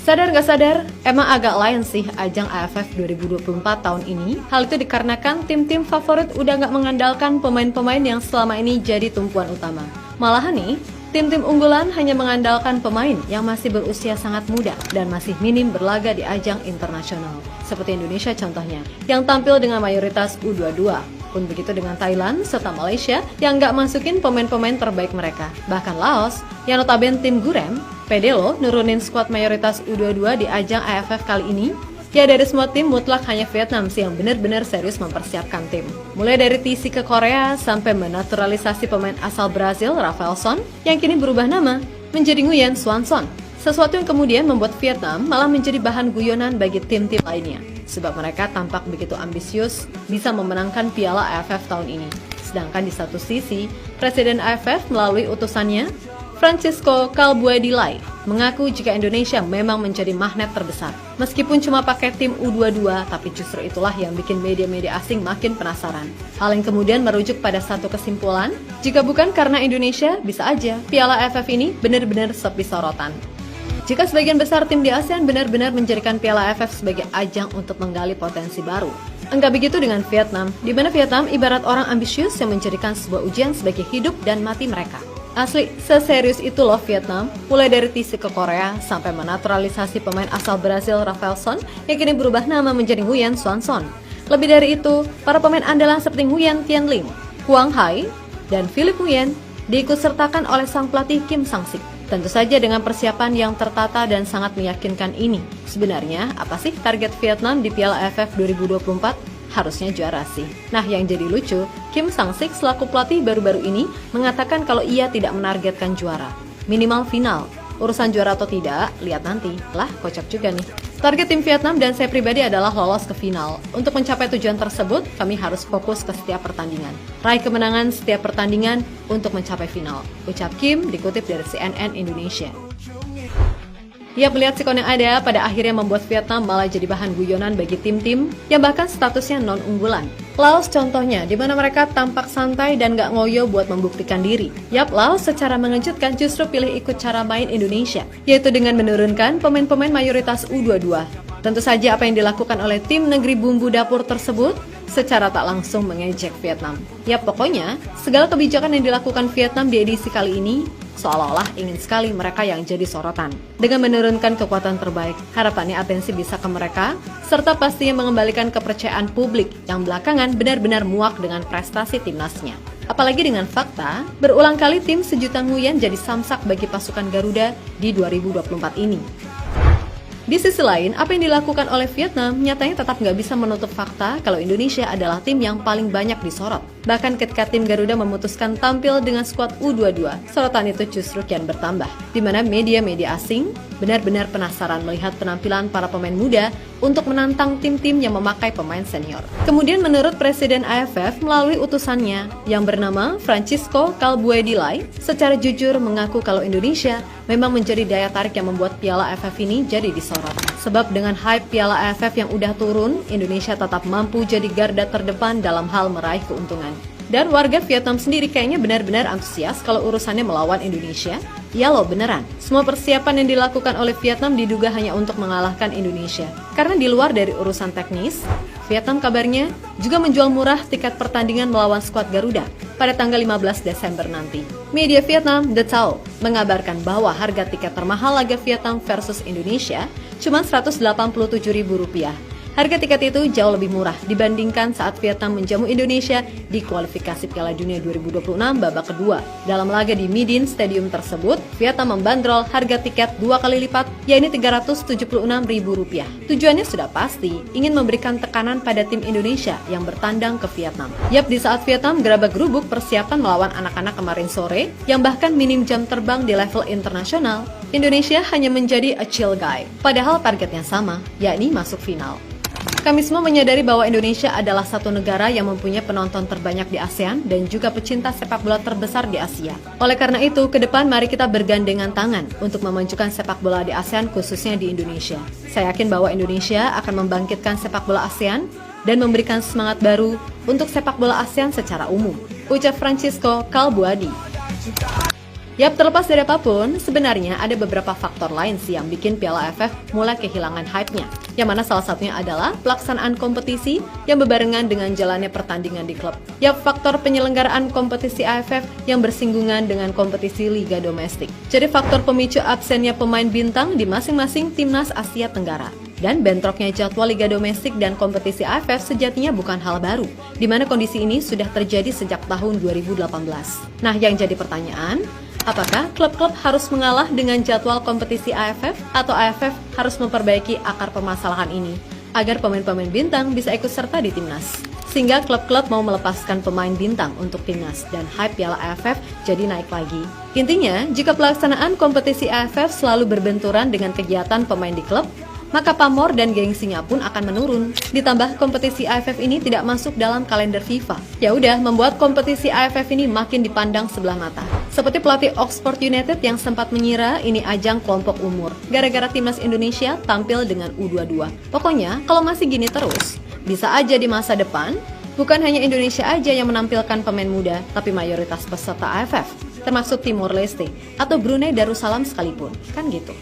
Sadar nggak sadar, emang agak lain sih ajang AFF 2024 tahun ini. Hal itu dikarenakan tim-tim favorit udah nggak mengandalkan pemain-pemain yang selama ini jadi tumpuan utama. Malahan nih, tim-tim unggulan hanya mengandalkan pemain yang masih berusia sangat muda dan masih minim berlaga di ajang internasional. Seperti Indonesia contohnya, yang tampil dengan mayoritas U22. Pun begitu dengan Thailand serta Malaysia yang nggak masukin pemain-pemain terbaik mereka. Bahkan Laos, yang notabene tim Gurem, pede loh nurunin skuad mayoritas U22 di ajang AFF kali ini. Ya dari semua tim mutlak hanya Vietnam sih yang benar-benar serius mempersiapkan tim. Mulai dari TC ke Korea sampai menaturalisasi pemain asal Brazil Rafael Son yang kini berubah nama menjadi Nguyen Xuan Son. Sesuatu yang kemudian membuat Vietnam malah menjadi bahan guyonan bagi tim-tim lainnya. Sebab mereka tampak begitu ambisius bisa memenangkan piala AFF tahun ini. Sedangkan di satu sisi, Presiden AFF melalui utusannya, Francisco Calbuedilai, mengaku jika Indonesia memang menjadi magnet terbesar. Meskipun cuma pakai tim U22, tapi justru itulah yang bikin media-media asing makin penasaran. Hal yang kemudian merujuk pada satu kesimpulan, jika bukan karena Indonesia, bisa aja piala AFF ini benar-benar sepi sorotan. Jika sebagian besar tim di ASEAN benar-benar menjadikan piala AFF sebagai ajang untuk menggali potensi baru. Enggak begitu dengan Vietnam, di mana Vietnam ibarat orang ambisius yang menjadikan sebuah ujian sebagai hidup dan mati mereka. Asli, seserius itu loh Vietnam, mulai dari TC ke Korea sampai menaturalisasi pemain asal Brazil Rafael Son yang kini berubah nama menjadi Nguyen Xuan Son. Lebih dari itu, para pemain andalan seperti Nguyen Tiên Linh, Quang Hai, dan Philip Nguyen diikutsertakan oleh sang pelatih Kim Sang-sik. Tentu saja dengan persiapan yang tertata dan sangat meyakinkan ini. Sebenarnya, apa sih target Vietnam di Piala AFF 2024? Harusnya juara sih. Nah, yang jadi lucu, Kim Sang-sik selaku pelatih baru-baru ini mengatakan kalau ia tidak menargetkan juara. Minimal final. Urusan juara atau tidak, lihat nanti. Lah, kocak juga nih. Target tim Vietnam dan saya pribadi adalah lolos ke final. Untuk mencapai tujuan tersebut, kami harus fokus ke setiap pertandingan. Raih kemenangan setiap pertandingan untuk mencapai final. Ucap Kim dikutip dari CNN Indonesia. Ia melihat sikon yang ada pada akhirnya membuat Vietnam malah jadi bahan guyonan bagi tim-tim yang bahkan statusnya non-unggulan. Laos contohnya, di mana mereka tampak santai dan gak ngoyo buat membuktikan diri. Yap, Laos secara mengejutkan justru pilih ikut cara main Indonesia, yaitu dengan menurunkan pemain-pemain mayoritas U22. Tentu saja apa yang dilakukan oleh tim negeri bumbu dapur tersebut secara tak langsung mengejek Vietnam. Ya pokoknya, segala kebijakan yang dilakukan Vietnam di edisi kali ini seolah-olah ingin sekali mereka yang jadi sorotan. Dengan menurunkan kekuatan terbaik, harapannya atensi bisa ke mereka, serta pastinya mengembalikan kepercayaan publik yang belakangan benar-benar muak dengan prestasi timnasnya. Apalagi dengan fakta, berulang kali tim sejuta Nguyen jadi samsak bagi pasukan Garuda di 2024 ini. Di sisi lain, apa yang dilakukan oleh Vietnam nyatanya tetap nggak bisa menutup fakta kalau Indonesia adalah tim yang paling banyak disorot. Bahkan ketika tim Garuda memutuskan tampil dengan skuad U22, sorotan itu justru kian bertambah, di mana media-media asing benar-benar penasaran melihat penampilan para pemain muda untuk menantang tim-tim yang memakai pemain senior. Kemudian menurut Presiden AFF melalui utusannya yang bernama Francisco Calbuedilai, secara jujur mengaku kalau Indonesia memang menjadi daya tarik yang membuat Piala AFF ini jadi disorot. Sebab dengan hype Piala AFF yang udah turun, Indonesia tetap mampu jadi garda terdepan dalam hal meraih keuntungan. Dan warga Vietnam sendiri kayaknya benar-benar antusias kalau urusannya melawan Indonesia. Ya loh beneran, semua persiapan yang dilakukan oleh Vietnam diduga hanya untuk mengalahkan Indonesia. Karena di luar dari urusan teknis, Vietnam kabarnya juga menjual murah tiket pertandingan melawan skuad Garuda pada tanggal 15 Desember nanti. Media Vietnam, The Tao, mengabarkan bahwa harga tiket termahal laga Vietnam versus Indonesia cuma Rp187.000. Harga tiket itu jauh lebih murah dibandingkan saat Vietnam menjamu Indonesia di kualifikasi Piala Dunia 2026 babak kedua. Dalam laga di Midin Stadium tersebut, Vietnam membandrol harga tiket 2 kali lipat, yaitu Rp376.000. Tujuannya sudah pasti, ingin memberikan tekanan pada tim Indonesia yang bertandang ke Vietnam. Yap, di saat Vietnam gerabak-gerubuk persiapan melawan anak-anak kemarin sore, yang bahkan minim jam terbang di level internasional, Indonesia hanya menjadi a chill guy. Padahal targetnya sama, yakni masuk final. Kami semua menyadari bahwa Indonesia adalah satu negara yang mempunyai penonton terbanyak di ASEAN dan juga pecinta sepak bola terbesar di Asia. Oleh karena itu, ke depan mari kita bergandengan tangan untuk memajukan sepak bola di ASEAN khususnya di Indonesia. Saya yakin bahwa Indonesia akan membangkitkan sepak bola ASEAN dan memberikan semangat baru untuk sepak bola ASEAN secara umum. Ucap Francisco Calbuedilai. Yap, terlepas dari apapun, sebenarnya ada beberapa faktor lain sih yang bikin Piala AFF mulai kehilangan hype-nya. Yang mana salah satunya adalah pelaksanaan kompetisi yang berbarengan dengan jalannya pertandingan di klub. Yap, faktor penyelenggaraan kompetisi AFF yang bersinggungan dengan kompetisi liga domestik. Jadi faktor pemicu absennya pemain bintang di masing-masing timnas Asia Tenggara. Dan bentroknya jadwal liga domestik dan kompetisi AFF sejatinya bukan hal baru, di mana kondisi ini sudah terjadi sejak tahun 2018. Nah, yang jadi pertanyaan, apakah klub-klub harus mengalah dengan jadwal kompetisi AFF atau AFF harus memperbaiki akar permasalahan ini agar pemain-pemain bintang bisa ikut serta di timnas? Sehingga klub-klub mau melepaskan pemain bintang untuk timnas dan hype Piala AFF jadi naik lagi. Intinya, jika pelaksanaan kompetisi AFF selalu berbenturan dengan kegiatan pemain di klub, maka pamor dan gengsinya pun akan menurun. Ditambah kompetisi AFF ini tidak masuk dalam kalender FIFA. Ya udah, membuat kompetisi AFF ini makin dipandang sebelah mata. Seperti pelatih Oxford United yang sempat mengira ini ajang kelompok umur, gara-gara timnas Indonesia tampil dengan U22. Pokoknya, kalau masih gini terus, bisa aja di masa depan, bukan hanya Indonesia aja yang menampilkan pemain muda, tapi mayoritas peserta AFF, termasuk Timor Leste atau Brunei Darussalam sekalipun. Kan gitu.